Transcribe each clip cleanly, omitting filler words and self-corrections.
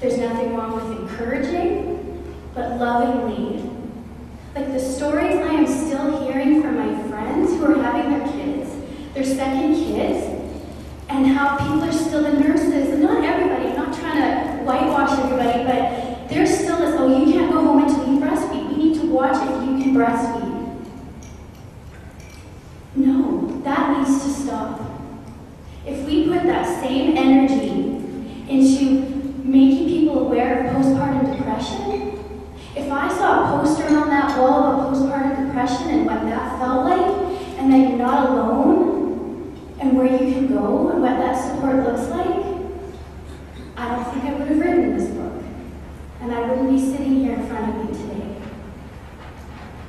There's nothing wrong with encouraging, but lovingly. Like the stories I am still hearing from my friends who are having their kids, their second kids, and how people are still the nurses, and not everybody, I'm not trying to whitewash everybody, but there's still this, oh, you can't go home until you breastfeed. We need to watch if you can breastfeed. No, that needs to stop. If we put that same energy into making people aware of postpartum depression, if I saw a poster on that wall of postpartum depression and what that felt like, and that you're not alone, and where you can go, and what that support looks like, I don't think I would have written this book. And I wouldn't be sitting here in front of you today.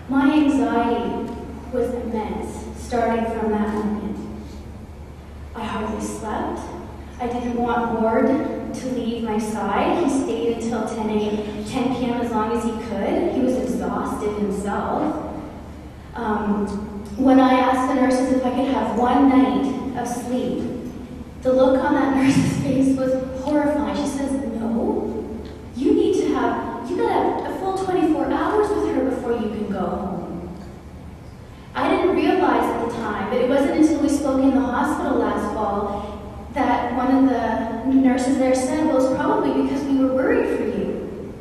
My anxiety was immense, starting from that moment. I hardly slept. I didn't want Ward to leave my side. He stayed until 10 p.m. as long as he could. He was exhausted himself. When I asked the nurses if I could have one night of sleep, the look on that nurse's face was horrifying. She says, no, you gotta have a full 24 hours with her before you can go home. I didn't realize at the time, but it wasn't until we spoke in the hospital last fall that one of the nurses there said, well, it's probably because we were worried for you.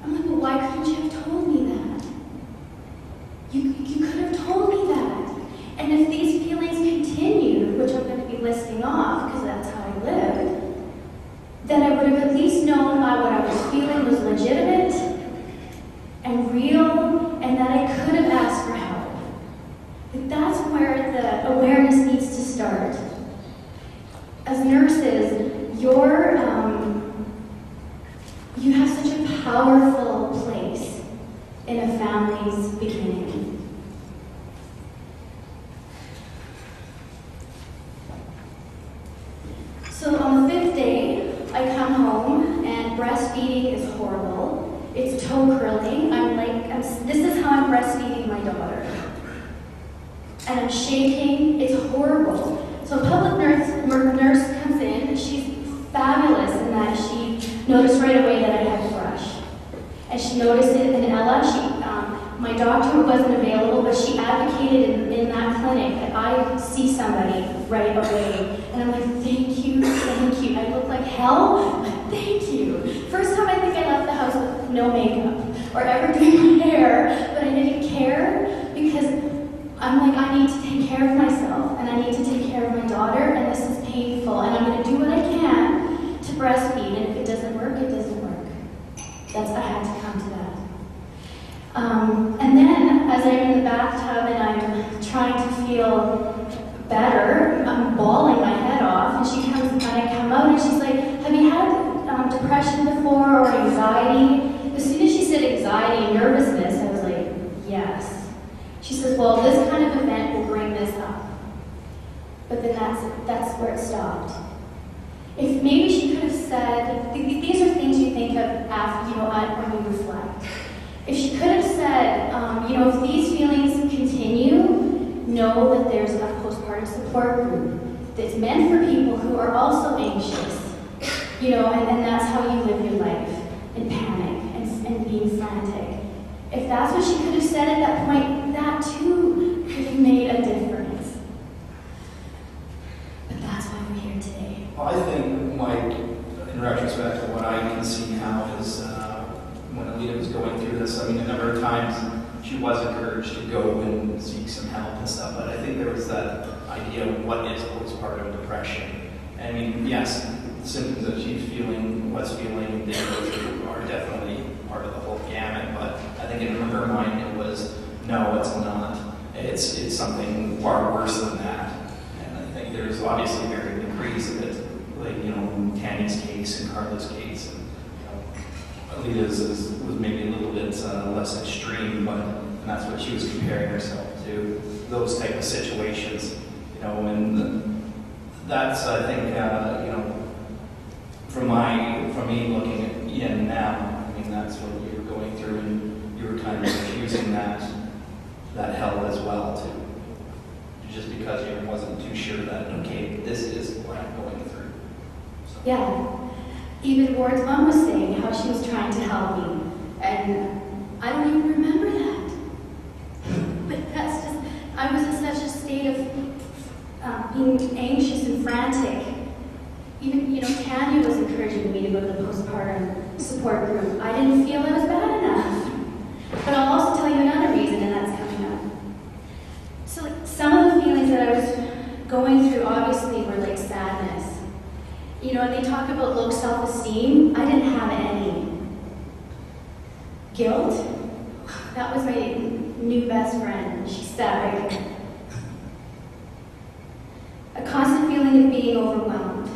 I'm like, well, why couldn't you have told me that? You could have told me that. And if these feelings continued, which I'm going to be listing off because that's how I lived, then I would have at least known that what I was feeling was legitimate and real, and that I could have asked for help. But that's where the awareness needs to start. As nurses, you have such a powerful place in a family's beginning. So on the 5th day, I come home and breastfeeding is horrible. It's toe curling. This is how I'm breastfeeding my daughter. And I'm shaking. It's horrible. So a public nurse comes in. She's fabulous in that she noticed right away that I had thrush. And she noticed it in Ella. My doctor wasn't available, but she advocated in that clinic that I see somebody right away. And I'm like, thank you, thank you. I look like hell, but thank you. First time I think I left the house with no makeup or ever doing my hair, but I didn't care because I'm like, I need to take care of myself and I need to take care of my daughter, and this is painful, and I'm going to do what I can to breastfeed, and if it doesn't work, it doesn't work. I had to come to that. And then, as I'm in the bathtub and I'm trying to feel better, I'm bawling my head off, and she comes and I come out and she's like, have you had depression before or anxiety? As soon as she said anxiety and nervousness, I was like, yes. She says, well, this kind of event will bring this up. But then that's where it stopped. If maybe she could have said, these are things you think of after, when you reflect. If she could have said, if these feelings continue, know that there's a postpartum support group that's meant for people who are also anxious, and that's how you live your life, in panic and being frantic. If that's what she could have said at that point, that too could have made a difference. But that's why we're here today. Well, I think, Mike, in retrospect, what I can see now is when Elita was going through this, a number of times she was encouraged to go and seek some help and stuff, but I think there was that idea of what is postpartum depression. Yes, the symptoms that she's feeling, what's feeling, they are definitely part of the whole gamut, but I think in her mind it was, no, it's not. It's something far worse than that. And I think there's obviously varying degrees of it, like, Tammy's case and Carla's case. And, Alita's was maybe a little bit less extreme, but that's what she was comparing herself to, those type of situations, and that's, I think, from me looking at Ian now, that's what you were going through, and you were kind of refusing that hell as well, too. Just because you wasn't too sure that, okay, this is what I'm going through. So. Yeah. Even Ward's mom was saying, postpartum support group. I didn't feel I was bad enough. But I'll also tell you another reason, and that's coming up. So like, some of the feelings that I was going through obviously were like sadness. You know, and they talk about low self-esteem. I didn't have any. Guilt, that was my new best friend. She sat right there. A constant feeling of being overwhelmed.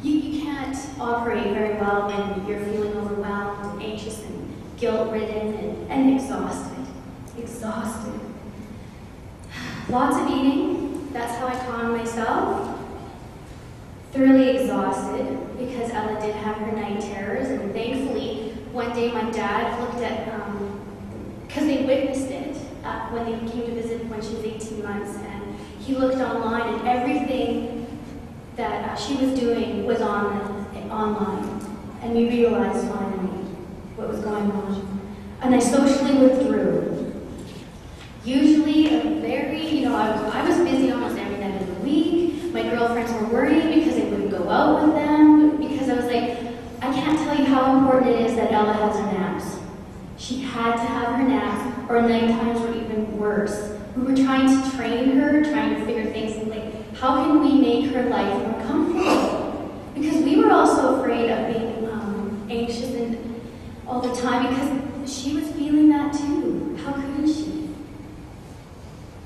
You can't operate very well when you're feeling overwhelmed, anxious, and guilt-ridden, and exhausted. Exhausted. Lots of eating. That's how I calmed myself. Thoroughly exhausted because Ella did have her night terrors, and thankfully, one day my dad looked at, because they witnessed it when they came to visit when she was 18 months, and he looked online and everything that she was doing was online. And we realized finally what was going on. And I socially withdrew. Usually a very, I was busy almost every night of the week. My girlfriends were worried because I wouldn't go out with them, because I was like, I can't tell you how important it is that Ella has her naps. She had to have her naps, or night times were even worse. We were trying to train her, trying to figure things like, how can we make her life more comfortable? Because we were also afraid of being anxious and all the time, because she was feeling that too. How could she?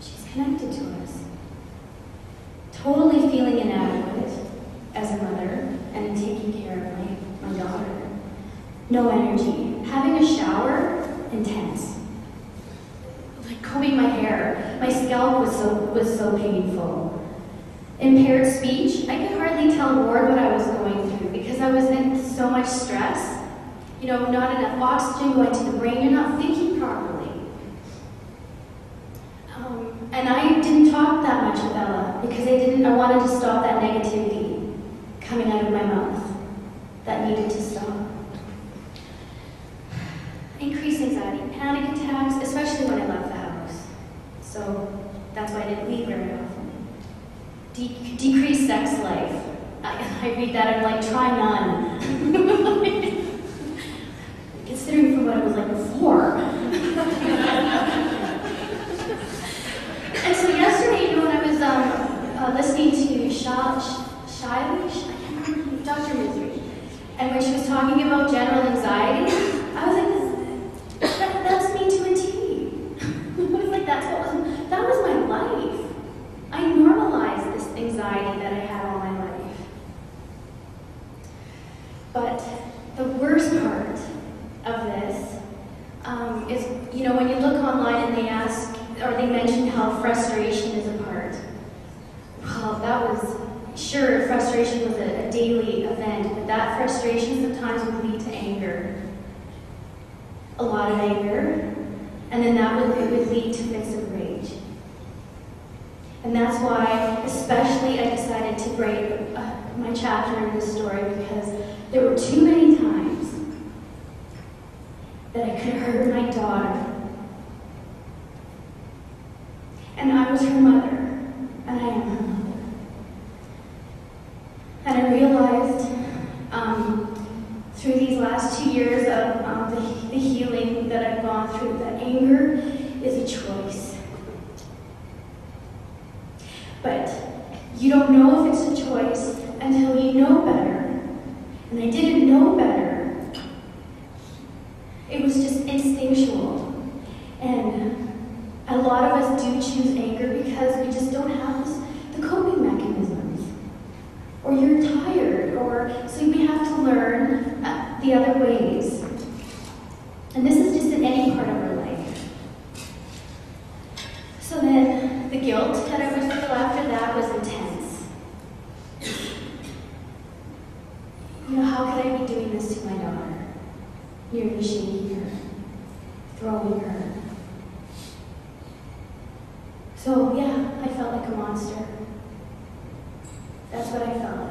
She's connected to us. Totally feeling inadequate as a mother and in taking care of my daughter. No energy. Having a shower, intense. Like combing my hair. My scalp was so painful. Impaired speech. I could hardly tell Ward what I was going through because I was in so much stress. Not enough oxygen going to the brain. You're not thinking properly. And I didn't talk that much with Ella because I wanted to stop that negativity coming out of my mouth that needed to stop. Increased anxiety, panic attacks, especially when I left the house. So that's why I didn't leave very often. Decreased sex life. I read that, I'm like, try none. Considering from what it was like before. And so yesterday, when I was listening to Dr. Misery, and when she was talking about general anxiety, I was like, that's me to a T. I was like, that was my life. I normalized this anxiety that I had all my life. But the worst part of this is, when you look online and they ask, or they mention how frustration is a part. Well, frustration was a daily event, but that frustration sometimes would lead to anger. A lot of anger, and then that would lead to fits of rage. And that's why, especially, I decided to write my chapter in this story, because there were too many times that I could hurt my daughter. And I was her mother, and I am her mother. And I realized through these last 2 years of the healing that I've gone through, that anger is a choice. But you don't know if it's a choice until you know better. And I didn't know better. It was just instinctual. And a lot of us do choose anger because we just don't have the coping mechanisms. Or you're tired, so we have to learn the other ways. And this is just in any part of our life. So then the guilt that I would feel after that was intense. How could I be doing this to my daughter? Nearly shaking her, throwing her. So yeah, I felt like a monster. That's what I felt like.